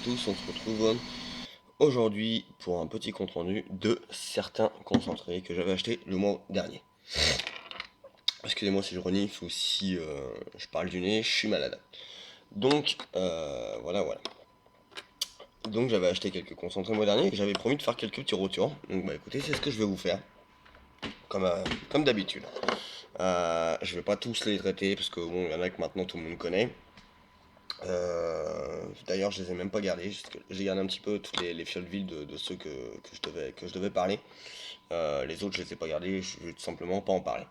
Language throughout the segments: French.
tous, on se retrouve aujourd'hui pour un petit compte rendu de certains concentrés que j'avais acheté le mois dernier. Excusez-moi si je renifle ou si je parle du nez, je suis malade. Donc voilà. Donc j'avais acheté quelques concentrés le mois dernier et j'avais promis de faire quelques petits retours. Donc bah écoutez, c'est ce que je vais vous faire, comme, comme d'habitude. Je vais pas tous les traiter parce que bon, il y en a que maintenant tout le monde connaît. D'ailleurs, je les ai même pas gardés. J'ai gardé un petit peu toutes les fioles vides de ceux que je devais parler. Les autres, je les ai pas gardés. Je vais tout simplement pas en parler.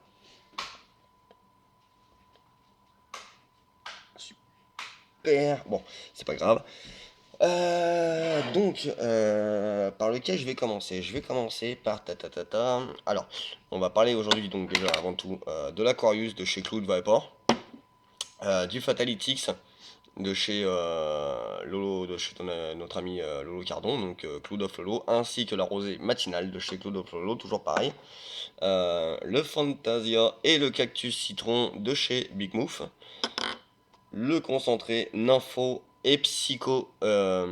Super. Bon, c'est pas grave. Par lequel je vais commencer? Je vais commencer par ta. Alors, on va parler aujourd'hui, donc déjà avant tout, de l'Aquarius de chez Cloud Viper, du Fatalytics de chez Lolo, de chez notre ami Lolo Cardon, donc Cloud of Lolo, ainsi que la rosée matinale de chez Cloud of Lolo, toujours pareil. Le Fantasia et le cactus citron de chez Big Move. Le concentré Nympho et Psycho. Je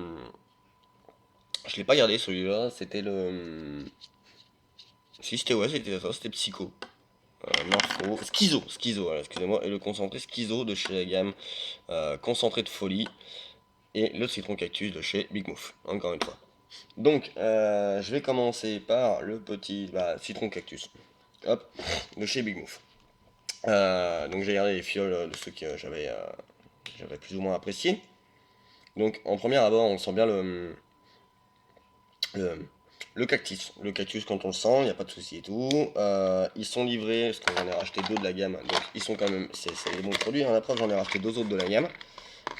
l'ai pas gardé celui-là, c'était le. Si c'était ouais, c'était ça, c'était Psycho. Nympho. Schizo, voilà, excusez-moi. Et le concentré Schizo de chez la gamme concentré de folie. Et le citron cactus de chez Big Move, encore une fois. Donc, je vais commencer par le petit citron cactus. Hop, de chez Big Move. Donc j'ai gardé les fioles de ceux que j'avais plus ou moins appréciés. Donc en premier abord, on sent bien le, le cactus. Le cactus, quand on le sent, il n'y a pas de souci et tout. Ils sont livrés, parce que j'en ai racheté deux de la gamme. Donc ils sont quand même, c'est des bons produits. Hein. Après, j'en ai racheté deux autres de la gamme.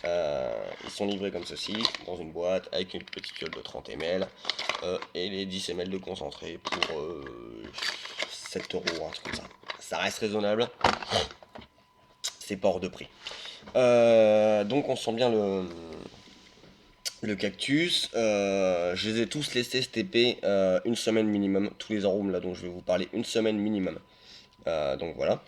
Ils sont livrés comme ceci, dans une boîte, avec une petite fiole de 30 ml. Et les 10 ml de concentré pour 7 euros, un truc comme ça. Ça reste raisonnable. C'est pas hors de prix. Donc on sent bien le cactus. Je les ai tous laissés STP une semaine minimum. Tous les arômes là dont je vais vous parler, une semaine minimum. Donc voilà.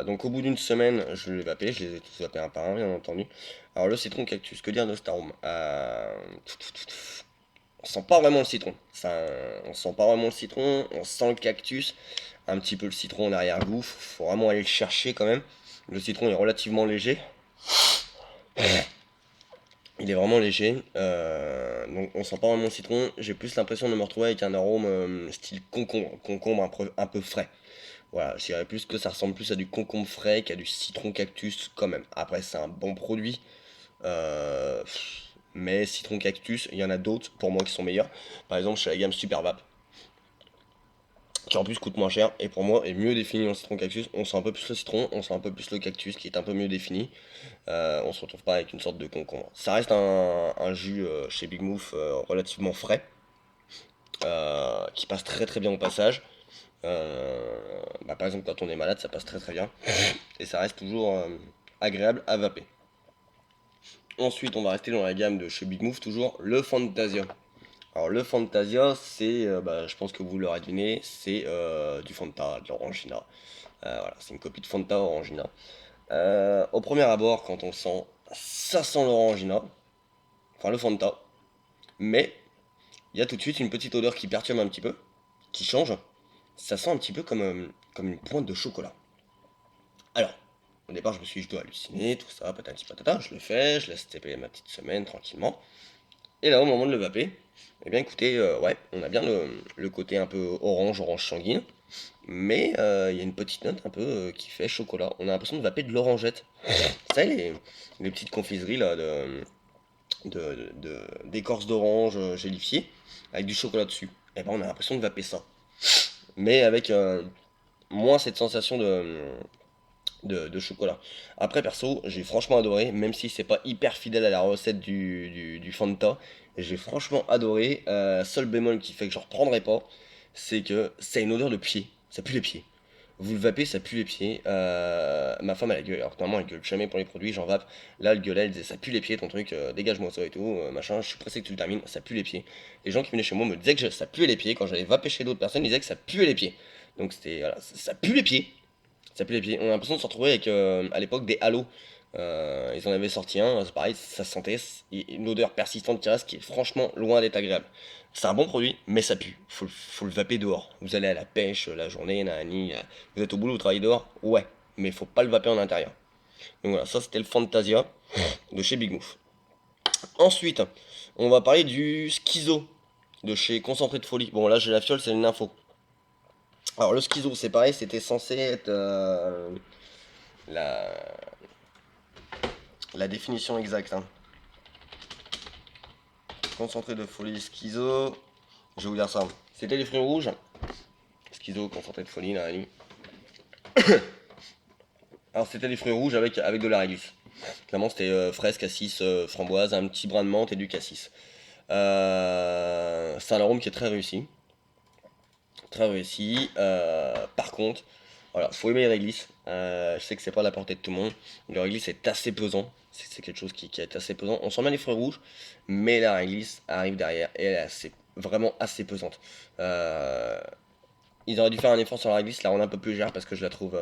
Donc au bout d'une semaine, je les vapé, je les ai tous vapés un par un, bien entendu. Alors le citron cactus, que dire de cet arôme? On sent pas vraiment le citron. On sent pas vraiment le citron, on sent le cactus, un petit peu le citron en arrière-goût. Faut vraiment aller le chercher quand même. Le citron est relativement léger. Il est vraiment léger, donc on sent pas vraiment le citron. J'ai plus l'impression de me retrouver avec un arôme style concombre un peu frais. Voilà, je dirais plus que ça ressemble plus à du concombre frais qu'à du citron cactus quand même. Après, c'est un bon produit, euh, mais citron cactus, il y en a d'autres pour moi qui sont meilleurs. Par exemple, chez la gamme Super Vap, qui en plus coûte moins cher et pour moi est mieux défini en citron cactus. On sent un peu plus le citron, on sent un peu plus le cactus qui est un peu mieux défini. On se retrouve pas avec une sorte de concombre. Ça reste un jus chez Big Move relativement frais, qui passe très très bien au passage. Par exemple, quand on est malade, ça passe très très bien. Et ça reste toujours agréable à vaper. Ensuite, on va rester dans la gamme de chez Big Move, toujours le Fantasia. Alors, le Fantasia, c'est, je pense que vous l'aurez deviné, c'est du Fanta, de l'Orangina. Voilà, c'est une copie de Fanta Orangina. Au premier abord, quand on le sent, ça sent l'Orangina, enfin le Fanta, mais il y a tout de suite une petite odeur qui perturbe un petit peu, qui change. Ça sent un petit peu comme une pointe de chocolat. Alors, au départ, je me suis dit, je dois halluciner, tout ça, patati patata. Je le fais, je laisse taper ma petite semaine tranquillement. Et là, au moment de le vaper, eh bien écoutez, ouais, on a bien le côté un peu orange sanguine. Mais il y a une petite note un peu qui fait chocolat. On a l'impression de vaper de l'orangette. Vous savez, les petites confiseries là, d'écorce d'orange gélifiée, avec du chocolat dessus. Et ben on a l'impression de vaper ça. Mais avec moins cette sensation de chocolat. Après, perso, j'ai franchement adoré, même si c'est pas hyper fidèle à la recette du Fanta, j'ai franchement adoré. Seul bémol qui fait que je reprendrai pas, c'est que c'est une odeur de pied. Ça pue les pieds. Vous le vapez, ça pue les pieds. Ma femme, elle a gueulé. Alors que normalement, elle gueule jamais pour les produits, j'en vape. Là, elle gueulait, elle disait ça pue les pieds ton truc, dégage-moi ça et tout, machin. Je suis pressé que tu le termines, ça pue les pieds. Les gens qui venaient chez moi me disaient que ça puait les pieds. Quand j'allais vaper chez d'autres personnes, ils disaient que ça puait les pieds. Donc c'était, voilà, ça pue les pieds. Ça pue les pieds. On a l'impression de se retrouver avec, à l'époque, des halos. Ils en avaient sorti un, c'est pareil, ça sentait une odeur persistante qui reste, qui est franchement loin d'être agréable. C'est un bon produit, mais ça pue. Faut le vaper dehors. Vous allez à la pêche la journée, nanani, vous êtes au boulot, vous travaillez dehors, ouais, mais faut pas le vaper en intérieur. Donc voilà, ça c'était le Fantasia de chez Big Move. Ensuite, on va parler du Schizo de chez Concentré de Folie. Bon, là j'ai la fiole, c'est une info. Alors le Schizo, c'est pareil, c'était censé être la, la définition exacte, hein. Concentré de folie, schizo. Je vais vous dire ça. C'était les fruits rouges. Schizo, concentré de folie, là, nuit. Alors c'était des fruits rouges avec de la réglisse. Clairement c'était fraise, cassis, framboise, un petit brin de menthe et du cassis. C'est un arôme qui est très réussi. Très réussi. Par contre, voilà, faut aimer les réglisses. Je sais que c'est pas à la portée de tout le monde. Le réglisse est assez pesant. C'est quelque chose qui est assez pesant. On sent bien les fruits rouges, mais la réglisse arrive derrière et elle est vraiment assez pesante. Ils auraient dû faire un effort sur la réglisse, la rendre un peu plus légère parce que je la trouve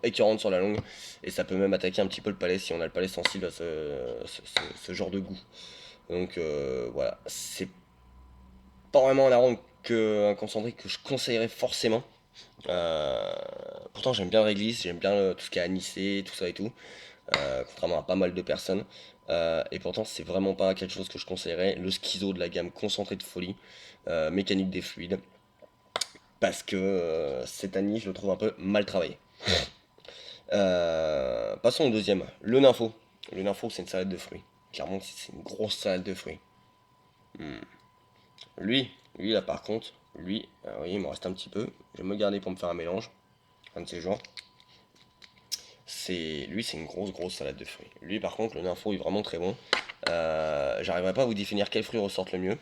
écœurante sur la longue et ça peut même attaquer un petit peu le palais si on a le palais sensible à ce genre de goût. Donc voilà, c'est pas vraiment un arôme un concentré que je conseillerais forcément. Euh, Pourtant j'aime bien la réglisse, j'aime bien tout ce qui est anisé, tout ça et tout, contrairement à pas mal de personnes. Et pourtant c'est vraiment pas quelque chose que je conseillerais. Le schizo de la gamme concentrée de folie, mécanique des fluides, parce que cet anis je le trouve un peu mal travaillé. Passons au deuxième, le nympho. Le nympho c'est une salade de fruits. Clairement c'est une grosse salade de fruits. Hmm. Lui là par contre, oui il m'en reste un petit peu. Je vais me garder pour me faire un mélange, un de ces jours. C'est une grosse salade de fruits. Lui par contre le nympho est vraiment très bon. J'arriverai pas à vous définir quels fruits ressortent le mieux.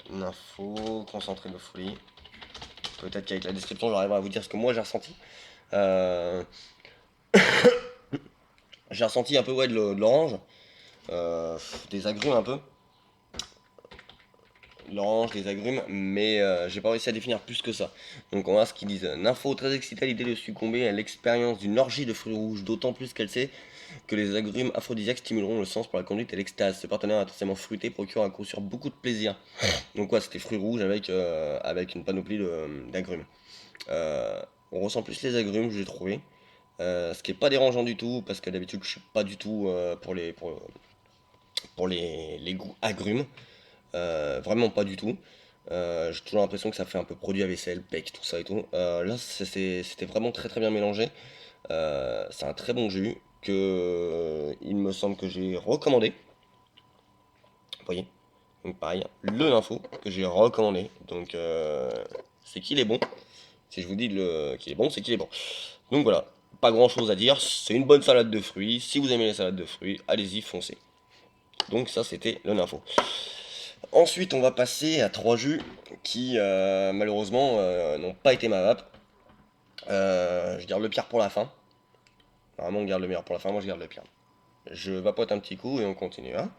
Nympho, concentré de fruits. Peut-être qu'avec la description j'arriverai à vous dire ce que moi j'ai ressenti. Euh, j'ai ressenti un peu ouais, de l'orange, des agrumes un peu. L'orange, les agrumes, mais j'ai pas réussi à définir plus que ça. Donc on va voir ce qu'ils disent. Nympho très excitée à l'idée de succomber à l'expérience d'une orgie de fruits rouges, d'autant plus qu'elle sait que les agrumes aphrodisiaques stimuleront le sens pour la conduite et l'extase. Ce partenaire intensément fruité procure à coup sûr beaucoup de plaisir. Donc quoi, c'était fruits rouges avec une panoplie d'agrumes. On ressent plus les agrumes, j'ai trouvé. Ce qui est pas dérangeant du tout, parce que d'habitude je suis pas du tout pour les goûts agrumes. Vraiment pas du tout. J'ai toujours l'impression que ça fait un peu produit à vaisselle, bec, tout ça et tout. Là, c'était vraiment très bien mélangé. C'est un très bon jus que il me semble que j'ai recommandé. Vous voyez? Donc pareil, le info que j'ai recommandé. Donc c'est qu'il est bon. Si je vous dis qu'il est bon, c'est qu'il est bon. Donc voilà, pas grand chose à dire. C'est une bonne salade de fruits. Si vous aimez les salades de fruits, allez-y, foncez. Donc ça, c'était le info. Ensuite, on va passer à trois jus qui, malheureusement, n'ont pas été ma vape. Je garde le pire pour la fin. Normalement, on garde le meilleur pour la fin, moi je garde le pire. Je vapote un petit coup et on continue, hein.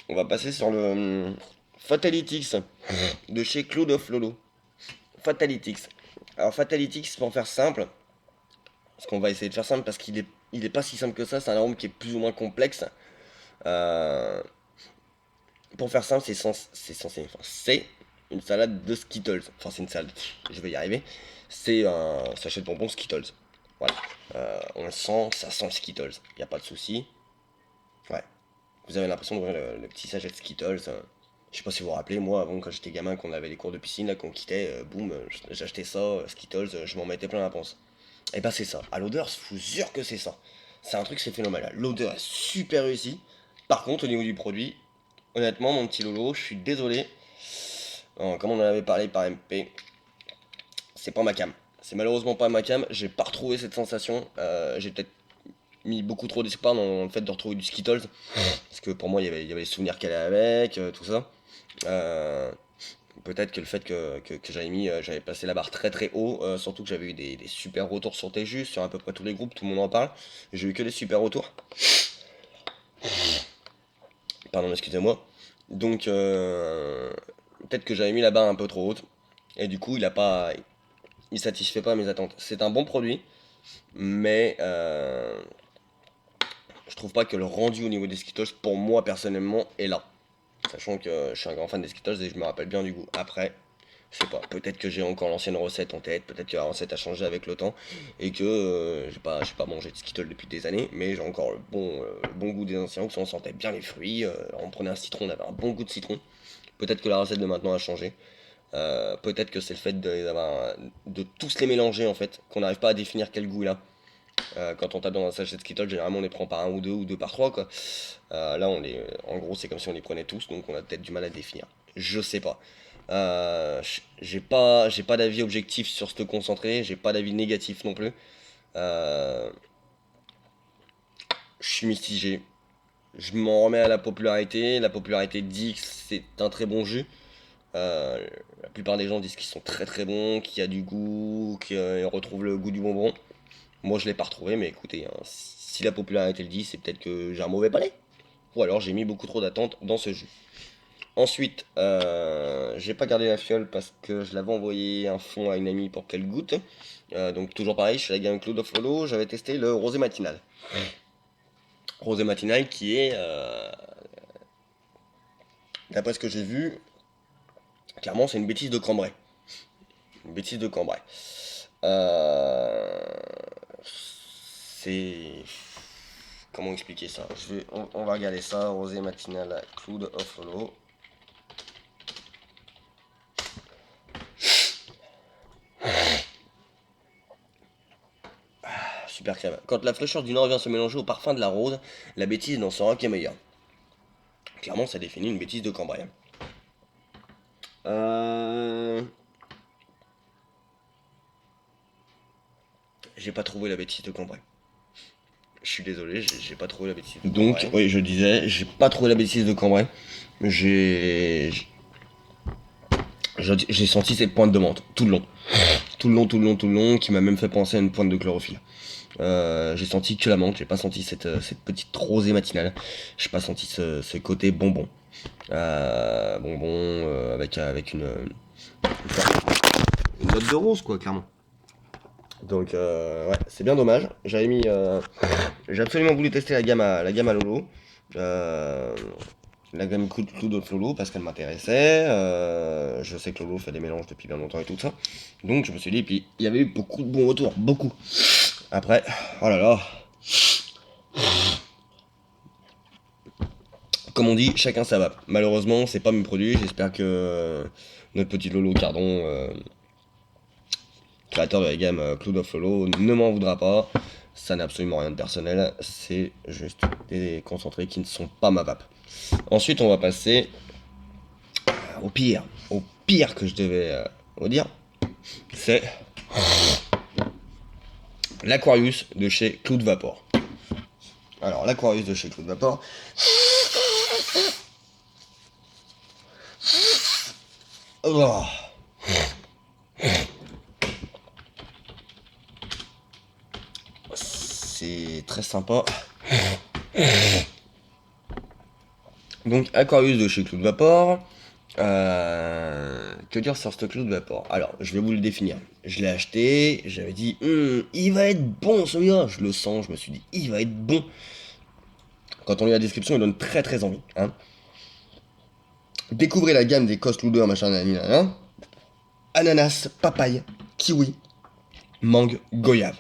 On va passer sur le Fatalytics de chez Cloud of Lolo. Fatalytics. Alors Fatalytics, pour faire simple, parce qu'on va essayer de faire simple parce il est pas si simple que ça, c'est un arôme qui est plus ou moins complexe. Euh, pour faire simple, c'est une salade de Skittles. Enfin, c'est une salade, je vais y arriver. C'est un sachet de bonbons Skittles. Voilà. On le sent, ça sent le Skittles. Il n'y a pas de souci. Ouais. Vous avez l'impression d'ouvrir le petit sachet de Skittles. Je sais pas si vous vous rappelez, moi, avant, quand j'étais gamin, qu'on avait les cours de piscine, là, qu'on quittait, boum, j'achetais ça, Skittles, je m'en mettais plein la panse. Et bah, c'est ça. À l'odeur, je vous jure que c'est ça. C'est un truc, c'est phénoménal. L'odeur est super réussie. Par contre, au niveau du produit, honnêtement, mon petit Lolo, je suis désolé. Comme on en avait parlé par MP, c'est pas ma cam. C'est malheureusement pas ma cam. J'ai pas retrouvé cette sensation. J'ai peut-être mis beaucoup trop d'espoir dans le fait de retrouver du Skittles. Parce que pour moi, il y avait les souvenirs qu'elle avait avec, tout ça. Euh, Peut-être que le fait que j'avais passé la barre très haut, surtout que j'avais eu des super retours sur tes jus, sur à peu près tous les groupes, tout le monde en parle. J'ai eu que des super retours. Pardon, excusez-moi. Donc peut-être que j'avais mis la barre un peu trop haute. Et du coup, il satisfait pas mes attentes. C'est un bon produit, mais je trouve pas que le rendu au niveau des Skittles, pour moi personnellement, est là. Sachant que je suis un grand fan des Skittles et je me rappelle bien du goût. Après, je sais pas, peut-être que j'ai encore l'ancienne recette en tête, peut-être que la recette a changé avec le temps et que j'ai pas mangé de Skittles depuis des années, mais j'ai encore le bon goût des anciens où on sentait bien les fruits. On prenait un citron, on avait un bon goût de citron. Peut-être que la recette de maintenant a changé. Peut-être que c'est le fait de tous les mélanger en fait, qu'on n'arrive pas à définir quel goût il a. Quand on tape dans un sachet de Skittles, généralement on les prend par un ou deux par trois quoi. Là en gros c'est comme si on les prenait tous, donc on a peut-être du mal à définir. Je sais pas. J'ai pas d'avis objectif sur ce concentré, j'ai pas d'avis négatif non plus. Euh, je suis mitigé. Je m'en remets à la popularité. La popularité dit que c'est un très bon jus. Euh, la plupart des gens disent qu'ils sont très très bons, qu'il y a du goût, qu'ils retrouvent le goût du bonbon. Moi je l'ai pas retrouvé, mais écoutez, hein, si la popularité le dit, c'est peut-être que j'ai un mauvais palais. Ou alors j'ai mis beaucoup trop d'attentes dans ce jus. Ensuite, j'ai pas gardé la fiole parce que je l'avais envoyé un fond à une amie pour qu'elle goûte. Donc toujours pareil, chez la gamme Cloud of Follow, j'avais testé le rosé matinal. Rosé matinal qui est, d'après ce que j'ai vu, clairement c'est une bêtise de Cambrai. Une bêtise de Cambrai. Euh, c'est... Comment expliquer ça? On va regarder ça, rosé matinal Cloud of Follow. Super crème. Quand la fraîcheur du Nord vient se mélanger au parfum de la rose, la bêtise n'en sera qu'un meilleur. Clairement, ça définit une bêtise de Cambrai. Euh... J'ai pas trouvé la bêtise de Cambrai. Je suis désolé, j'ai pas trouvé la bêtise de Cambrai. Donc, oui, je disais, j'ai pas trouvé la bêtise de Cambrai. J'ai. J'ai senti cette pointe de menthe tout le long. Tout le long, qui m'a même fait penser à une pointe de chlorophylle. J'ai senti que la menthe, j'ai pas senti cette petite rosée matinale. J'ai pas senti ce côté bonbon. Bonbon avec une note de rose, quoi, clairement. Donc, ouais, c'est bien dommage. J'ai absolument voulu tester la gamme à Lolo. Euh, la gamme Cloud of Lolo parce qu'elle m'intéressait. Je sais que Lolo fait des mélanges depuis bien longtemps et tout ça. Donc, je me suis dit, puis il y avait eu beaucoup de bons retours, beaucoup. Après, oh là là. Comme on dit, chacun sa vape. Malheureusement, c'est pas mes produits. J'espère que notre petit Lolo Cardon, créateur de la gamme Cloud of Lolo, ne m'en voudra pas. Ça n'a absolument rien de personnel. C'est juste des concentrés qui ne sont pas ma vape. Ensuite, on va passer au pire. Au pire que je devais vous dire, c'est l'Aquarius de chez Cloud Vapor. Alors, l'Aquarius de chez Cloud Vapor. Oh. C'est très sympa. Donc, Aquarius de chez Cloud Vapor. Que dire sur ce Cloud Vapor? Alors, je vais vous le définir. Je l'ai acheté, j'avais dit, il va être bon celui-là. Je le sens, je me suis dit, il va être bon. Quand on lit la description, il donne très très envie. Hein. Découvrez la gamme des Cost Loader, machin, nanana. Ananas, papaye, kiwi, mangue, goyave.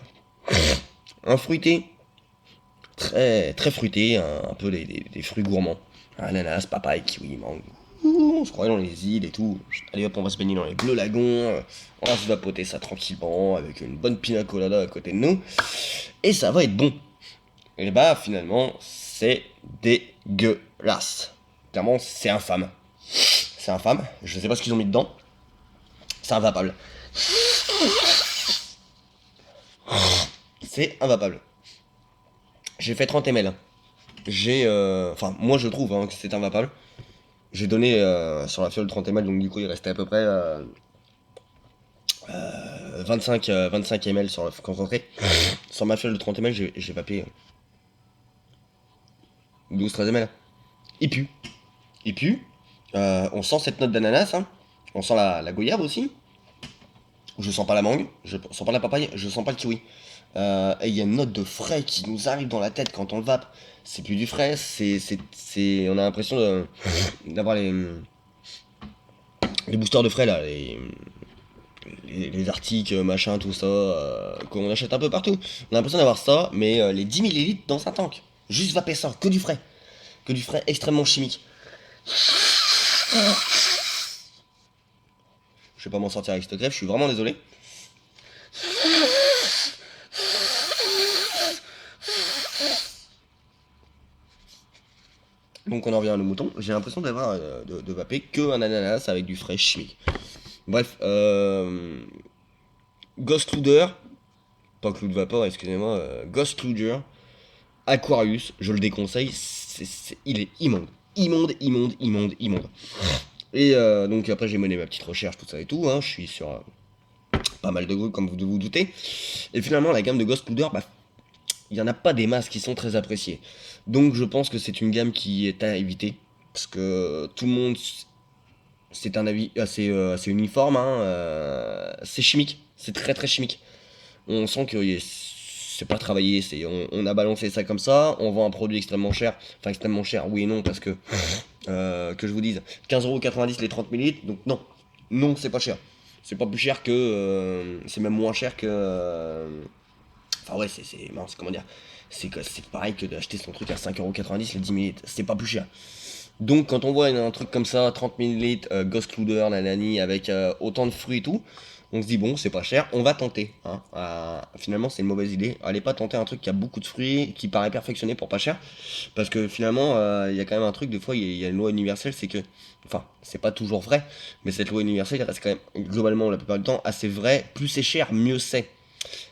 Un fruité, très très fruité, un peu des fruits gourmands. Ananas, papaye, kiwi, mangue. On se croirait dans les îles et tout. Allez hop, on va se baigner dans les bleus lagons. On va se vapoter ça tranquillement avec une bonne pina colada à côté de nous. Et ça va être bon. Et bah finalement, c'est dégueulasse. Clairement, c'est infâme. C'est infâme. Je sais pas ce qu'ils ont mis dedans. C'est invapable. C'est invapable. J'ai fait 30 ml. Enfin, moi je trouve que c'est invapable. J'ai donné sur la fiole 30 ml, donc du coup il restait à peu près 25 ml sur le concentré. Sur ma fiole de 30 ml, j'ai vapé 12-13 ml. Il pue. Il pue. On sent cette note d'ananas, hein. On sent la goyave aussi. Je sens pas la mangue, je sens pas la papaye, je sens pas le kiwi. Et il y a une note de frais qui nous arrive dans la tête quand on le vape. C'est plus du frais, on a l'impression d'avoir les boosters de frais là, les articles, machin, tout ça, qu'on achète un peu partout. On a l'impression d'avoir ça, mais les 10 millilitres dans un tank. Juste vaper ça, que du frais extrêmement chimique. Je vais pas m'en sortir avec cette grève, je suis vraiment désolé. Donc on en revient à nos moutons. J'ai l'impression d'avoir de vaper que un ananas avec du frais chimique. Bref, Ghost Luder, pas Clou de Vapeur, excusez-moi, Ghost Luder, Aquarius, je le déconseille, il est immonde. Immonde, immonde, immonde, immonde. Et donc après j'ai mené ma petite recherche, tout ça et tout, hein. Je suis sur pas mal de groupes comme vous vous doutez. Et finalement la gamme de Ghost Luder, bah, il n'y en a pas des masses qui sont très appréciées. Donc je pense que c'est une gamme qui est à éviter. Parce que tout le monde, c'est un avis assez uniforme, hein, c'est chimique, c'est très très chimique. On sent que c'est pas travaillé, on a balancé ça comme ça, on vend un produit extrêmement cher, enfin extrêmement cher, oui et non, parce que je vous dise, 15,90€ les 30 millilitres, donc non, non c'est pas cher. C'est pas plus cher que, c'est même moins cher que, enfin ouais, comment dire, c'est pareil que d'acheter son truc à 5,90€ les 10 millilitres, c'est pas plus cher. Donc quand on voit un truc comme ça, 30 millilitres, Ghost Cluder, nanani, avec autant de fruits et tout, on se dit bon, c'est pas cher, on va tenter, hein. Finalement, c'est une mauvaise idée. Allez pas tenter un truc qui a beaucoup de fruits, qui paraît perfectionné pour pas cher, parce que finalement, il y a quand même un truc, des fois, il y a une loi universelle, c'est que, enfin, c'est pas toujours vrai, mais cette loi universelle, elle reste quand même, globalement, la plupart du temps, assez vrai. Plus c'est cher, mieux c'est.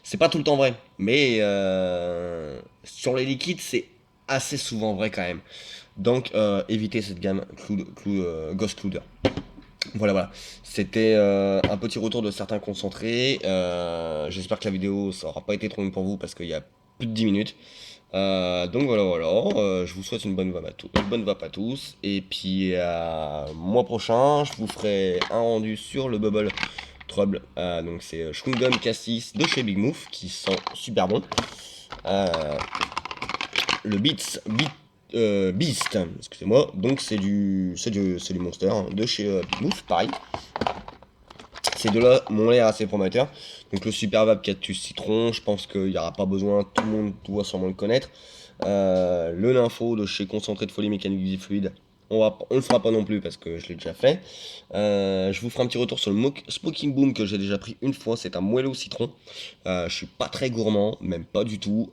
C'est pas tout le temps vrai, mais sur les liquides, c'est assez souvent vrai quand même. Donc, évitez cette gamme Ghost Cluder. Voilà, voilà. C'était un petit retour de certains concentrés. J'espère que la vidéo, ça aura pas été trop longue pour vous parce qu'il y a plus de 10 minutes. Donc voilà, voilà. Je vous souhaite une bonne vape à tous. Et puis, mois prochain, je vous ferai un rendu sur le Bubble Trouble. Donc c'est Chewing Gum Cassis de chez Big Move qui sent super bon. Le Beast, excusez-moi, donc c'est du Monster hein, de chez Big Move, pareil. Ces deux-là m'ont l'air assez prometteurs. Donc le Super Vape Cactus Citron, je pense qu'il n'y aura pas besoin, tout le monde doit sûrement le connaître. Le Nympho de chez Concentré de Folie Mécanique du Fluide, on le fera pas non plus parce que je l'ai déjà fait. Je vous ferai un petit retour sur le Smoking Boom que j'ai déjà pris une fois, c'est un moelleux au citron. Je suis pas très gourmand, même pas du tout.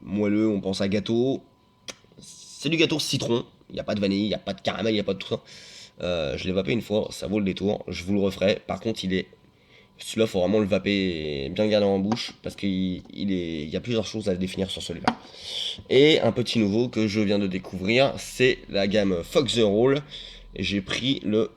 Moelleux, on pense à gâteau. C'est du gâteau citron, il n'y a pas de vanille, il n'y a pas de caramel, il n'y a pas de tout ça. Je l'ai vapé une fois, ça vaut le détour, je vous le referai. Par contre, celui-là, faut vraiment le vaper et bien le garder en bouche parce qu'il y a plusieurs choses à définir sur celui-là. Et un petit nouveau que je viens de découvrir, c'est la gamme Fox the Roll. J'ai pris le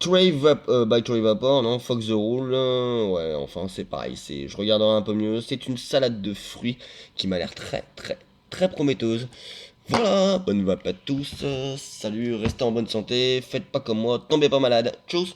by Trey Vapor, non, Fox the Roll, ouais, enfin c'est pareil, je regarderai un peu mieux. C'est une salade de fruits qui m'a l'air très très très prometteuse. Voilà, bonne vape à tous, salut, restez en bonne santé, faites pas comme moi, tombez pas malade, tchuss.